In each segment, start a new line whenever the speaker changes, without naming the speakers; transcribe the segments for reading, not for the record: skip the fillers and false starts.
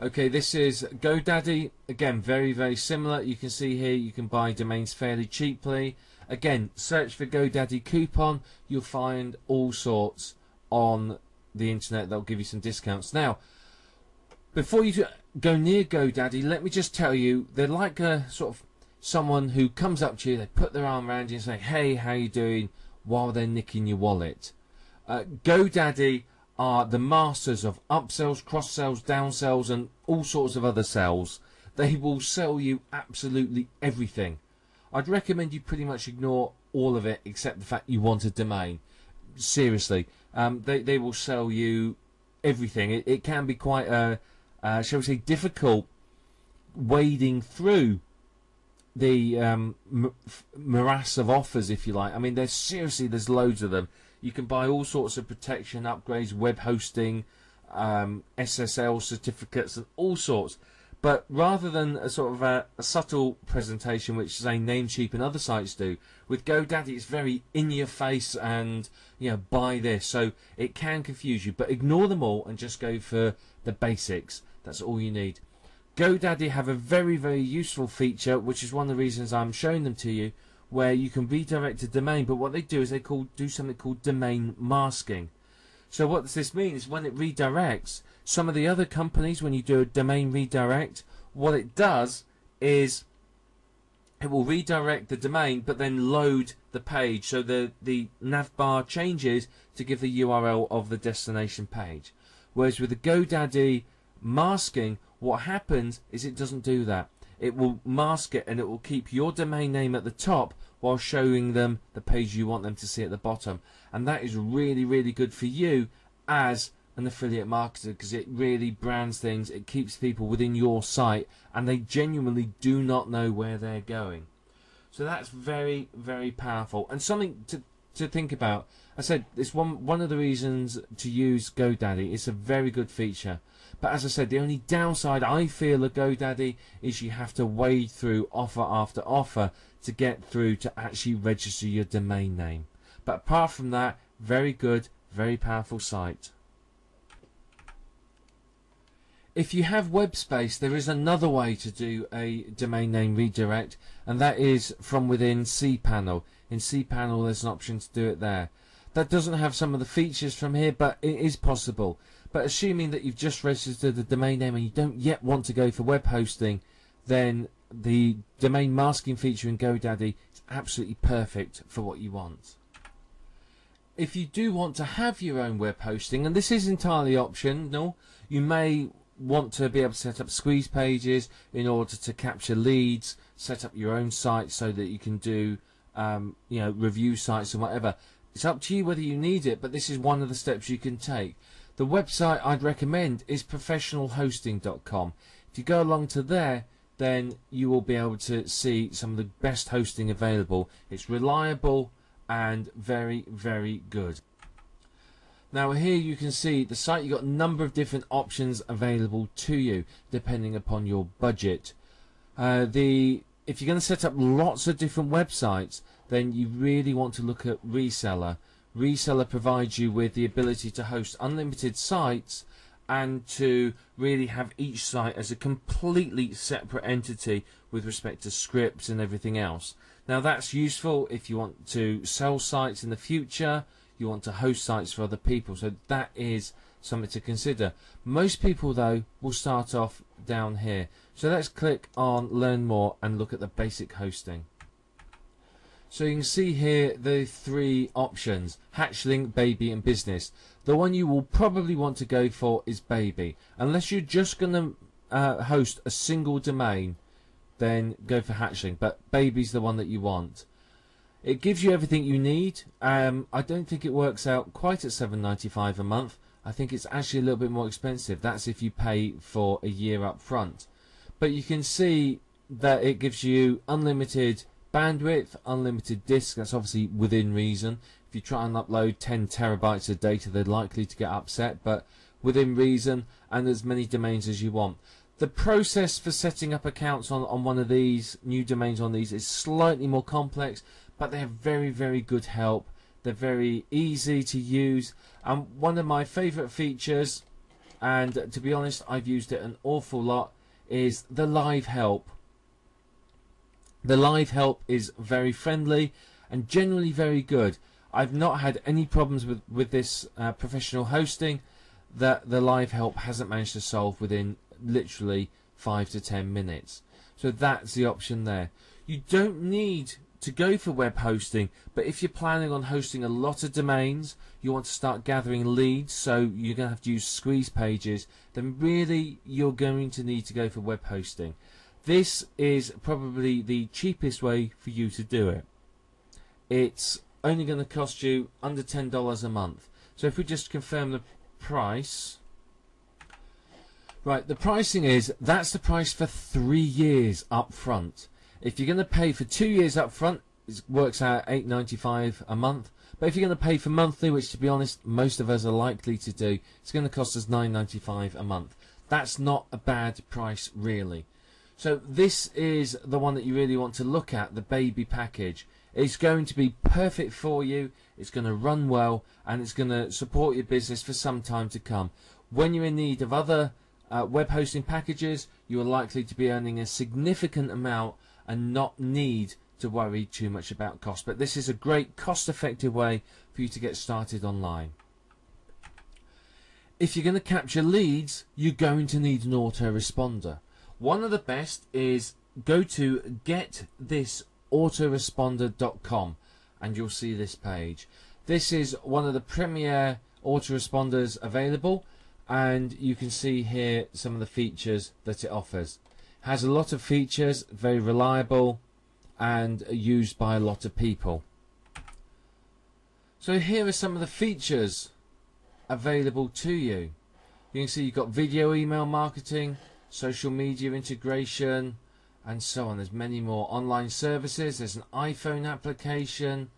Okay, this is GoDaddy. Again, very similar. You can see here you can buy domains fairly cheaply. Again, search for GoDaddy coupon. You'll find all sorts on the internet that'll give you some discounts. Now, before you go near GoDaddy, let me just tell you, they're like a sort of someone who comes up to you, they put their arm around you and say, "Hey, how you doing?" while they're nicking your wallet. GoDaddy are the masters of upsells, cross-sells, downsells, and all sorts of other sells. They will sell you absolutely everything. I'd recommend you pretty much ignore all of it except the fact you want a domain. Seriously, they will sell you everything. It can be quite shall we say, difficult wading through the morass of offers, if you like. I mean, there's loads of them. You can buy all sorts of protection, upgrades, web hosting, SSL certificates, and all sorts. But rather than a sort of a subtle presentation, which say Namecheap and other sites do, with GoDaddy it's very in your face and, you know, buy this. So it can confuse you. But ignore them all and just go for the basics. That's all you need. GoDaddy have a very useful feature, which is one of the reasons I'm showing them to you, where you can redirect a domain. But what they do is they do something called domain masking. So what does this mean? Is when it redirects, some of the other companies, when you do a domain redirect, what it does is it will redirect the domain but then load the page. So the navbar changes to give the URL of the destination page. Whereas with the GoDaddy masking, what happens is it doesn't do that. It will mask it and it will keep your domain name at the top while showing them the page you want them to see at the bottom. And that is really good for you as an affiliate marketer, because it really brands things. It keeps people within your site and they genuinely do not know where they're going. So that's very powerful and something to think about. I said it's one of the reasons to use GoDaddy. It's a very good feature. But as I said, the only downside I feel of GoDaddy is you have to wade through offer after offer to get through to actually register your domain name. But apart from that, very good, very powerful site. If you have web space, there is another way to do a domain name redirect, and that is from within cPanel. In cPanel, there's an option to do it there. That doesn't have some of the features from here, but it is possible. But assuming that you've just registered the domain name and you don't yet want to go for web hosting, then the domain masking feature in GoDaddy is absolutely perfect for what you want. If you do want to have your own web hosting, and this is entirely optional, you may want to be able to set up squeeze pages in order to capture leads, set up your own site so that you can do review sites and whatever. It's up to you whether you need it, but this is one of the steps you can take. The website I'd recommend is professionalhosting.com. If you go along to there, then you will be able to see some of the best hosting available. It's reliable and very good. Now here you can see the site. You've got a number of different options available to you depending upon your budget. If you're going to set up lots of different websites, then you really want to look at Reseller. Reseller provides you with the ability to host unlimited sites and to really have each site as a completely separate entity with respect to scripts and everything else. Now that's useful if you want to sell sites in the future, you want to host sites for other people, so that is something to consider. Most people though will start off down here. So let's click on Learn More and look at the basic hosting. So you can see here the three options: Hatchling, Baby and Business. The one you will probably want to go for is Baby. Unless you're just going to host a single domain, then go for Hatchling, but Baby's the one that you want. It gives you everything you need. I don't think it works out quite at $7.95 a month. I think it's actually a little bit more expensive. That's if you pay for a year up front. But you can see that it gives you unlimited bandwidth, unlimited disk. That's obviously within reason. If you try and upload 10 terabytes of data, they're likely to get upset, but within reason, and as many domains as you want. The process for setting up accounts on one of these new domains on these is slightly more complex, but they have very good help. They're very easy to use, and one of my favorite features and to be honest I've used it an awful lot, is the live help. The live help is very friendly and generally very good. I've not had any problems with this professional hosting that the live help hasn't managed to solve within literally 5 to 10 minutes. So that's the option there. You don't need to go for web hosting, but if you're planning on hosting a lot of domains, you want to start gathering leads, so you're going to have to use squeeze pages, then really you're going to need to go for web hosting. This is probably the cheapest way for you to do it. It's only going to cost you under $10 a month. So if we just confirm the price, right, the pricing is, that's the price for 3 years up front. If you're going to pay for 2 years up front, it works out $8.95 a month. But if you're going to pay for monthly, which to be honest most of us are likely to do, it's going to cost us $9.95 a month. That's not a bad price really. So this is the one that you really want to look at, the baby package. It's going to be perfect for you, it's going to run well, and it's going to support your business for some time to come. When you're in need of other web hosting packages, you are likely to be earning a significant amount and not need to worry too much about cost. But this is a great cost-effective way for you to get started online. If you're going to capture leads, you're going to need an autoresponder. One of the best is go to getthisautoresponder.com and you'll see this page. This is one of the premier autoresponders available, and you can see here some of the features that it offers. It has a lot of features, very reliable and used by a lot of people. So here are some of the features available to you. You can see you've got video email marketing, social media integration, and so on. There's many more online services. There's an iPhone application.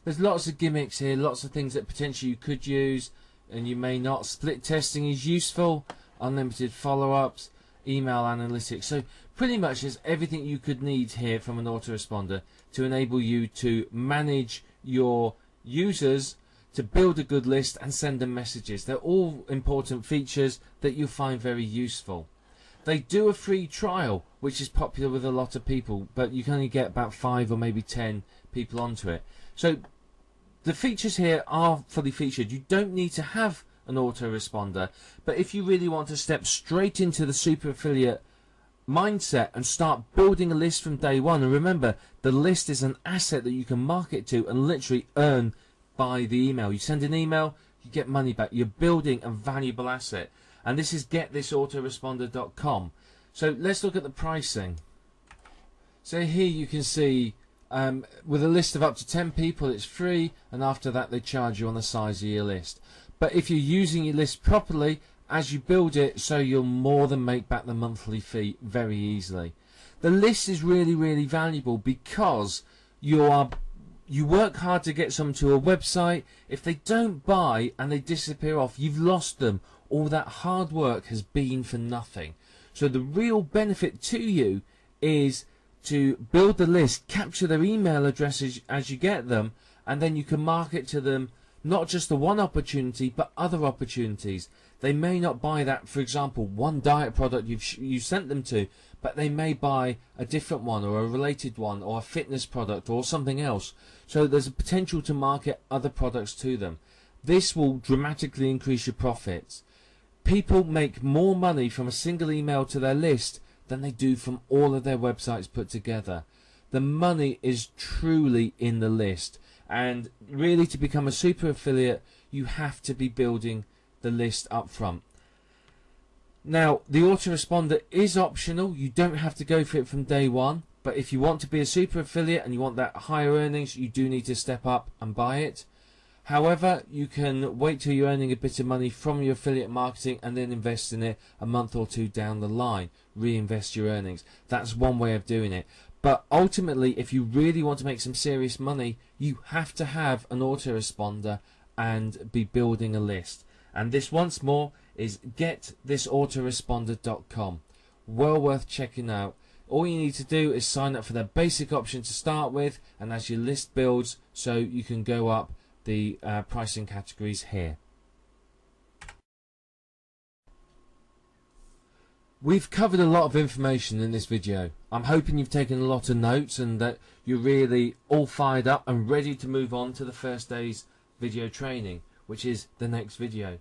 There's lots of gimmicks here, lots of things that potentially you could use and you may not. Split testing is useful, unlimited follow-ups, email analytics. So pretty much there's everything you could need here from an autoresponder to enable you to manage your users, to build a good list and send them messages. They're all important features that you'll find very useful. They do a free trial, which is popular with a lot of people, but you can only get about 5 or maybe 10 people onto it. So the features here are fully featured. You don't need to have an autoresponder, but if you really want to step straight into the super affiliate mindset and start building a list from day one, and remember, the list is an asset that you can market to and literally earn by the email. You send an email, you get money back. You're building a valuable asset. And this is getthisautoresponder.com. So let's look at the pricing. So here you can see with a list of up to 10 people it's free, and after that they charge you on the size of your list. But if you're using your list properly, as you build it, so you'll more than make back the monthly fee very easily. The list is really, really valuable because you work hard to get someone to a website. If they don't buy and they disappear off, you've lost them. All that hard work has been for nothing. So the real benefit to you is to build the list, capture their email addresses as you get them, and then you can market to them not just the one opportunity but other opportunities. They may not buy that, for example, one diet product you sent them to, but they may buy a different one or a related one or a fitness product or something else. So there's a potential to market other products to them. This will dramatically increase your profits. People make more money from a single email to their list than they do from all of their websites put together. The money is truly in the list, and really to become a super affiliate you have to be building the list up front. Now the autoresponder is optional. You don't have to go for it from day one, but if you want to be a super affiliate and you want that higher earnings, you do need to step up and buy it. However, you can wait till you're earning a bit of money from your affiliate marketing and then invest in it a month or two down the line. Reinvest your earnings. That's one way of doing it. But ultimately, if you really want to make some serious money, you have to have an autoresponder and be building a list. And this, once more, is getthisautoresponder.com. Well worth checking out. All you need to do is sign up for the basic option to start with, and as your list builds, so you can go up the pricing categories here. We've covered a lot of information in this video. I'm hoping you've taken a lot of notes and that you're really all fired up and ready to move on to the first day's video training, which is the next video.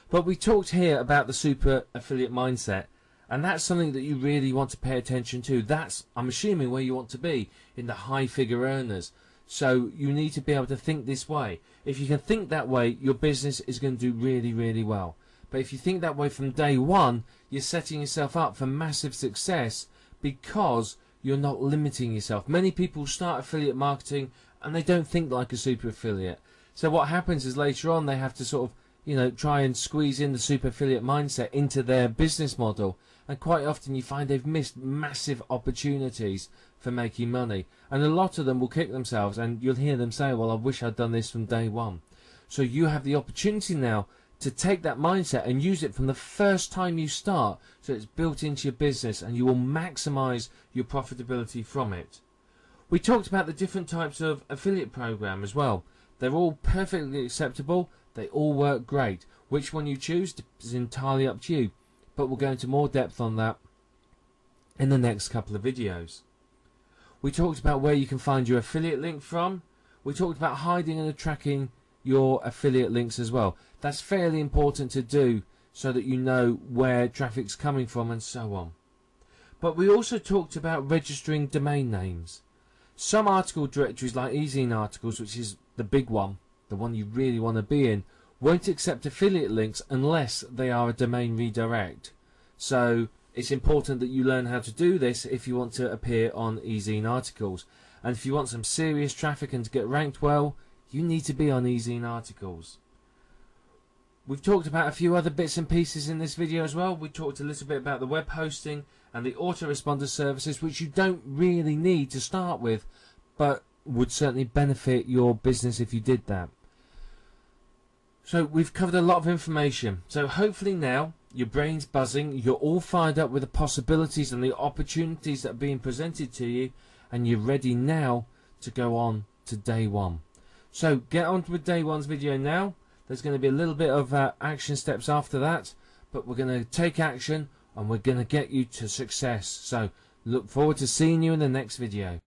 But we talked here about the super affiliate mindset, and that's something that you really want to pay attention to. That's, I'm assuming, where you want to be, in the high figure earners. So you need to be able to think this way. If you can think that way, your business is going to do really, really well. But if you think that way from day one, you're setting yourself up for massive success because you're not limiting yourself. Many people start affiliate marketing and they don't think like a super affiliate. So what happens is later on they have to sort of, try and squeeze in the super affiliate mindset into their business model. And quite often you find they've missed massive opportunities for making money. And a lot of them will kick themselves, and you'll hear them say, well, I wish I'd done this from day one. So you have the opportunity now to take that mindset and use it from the first time you start, so it's built into your business and you will maximize your profitability from it. We talked about the different types of affiliate program as well. They're all perfectly acceptable. They all work great. Which one you choose is entirely up to you, but we'll go into more depth on that in the next couple of videos. We talked about where you can find your affiliate link from. We talked about hiding and tracking your affiliate links as well. That's fairly important to do so that you know where traffic's coming from and so on. But we also talked about registering domain names. Some article directories like eZine articles, which is the big one, the one you really want to be in, won't accept affiliate links unless they are a domain redirect. So it's important that you learn how to do this if you want to appear on eZine articles. And if you want some serious traffic and to get ranked well, you need to be on eZine articles. We've talked about a few other bits and pieces in this video as well. We talked a little bit about the web hosting and the autoresponder services, which you don't really need to start with, but would certainly benefit your business if you did that. So we've covered a lot of information. So hopefully now your brain's buzzing, you're all fired up with the possibilities and the opportunities that are being presented to you, and you're ready now to go on to day one. So get on with day one's video now. There's going to be a little bit of action steps after that, but we're going to take action and we're going to get you to success. So look forward to seeing you in the next video.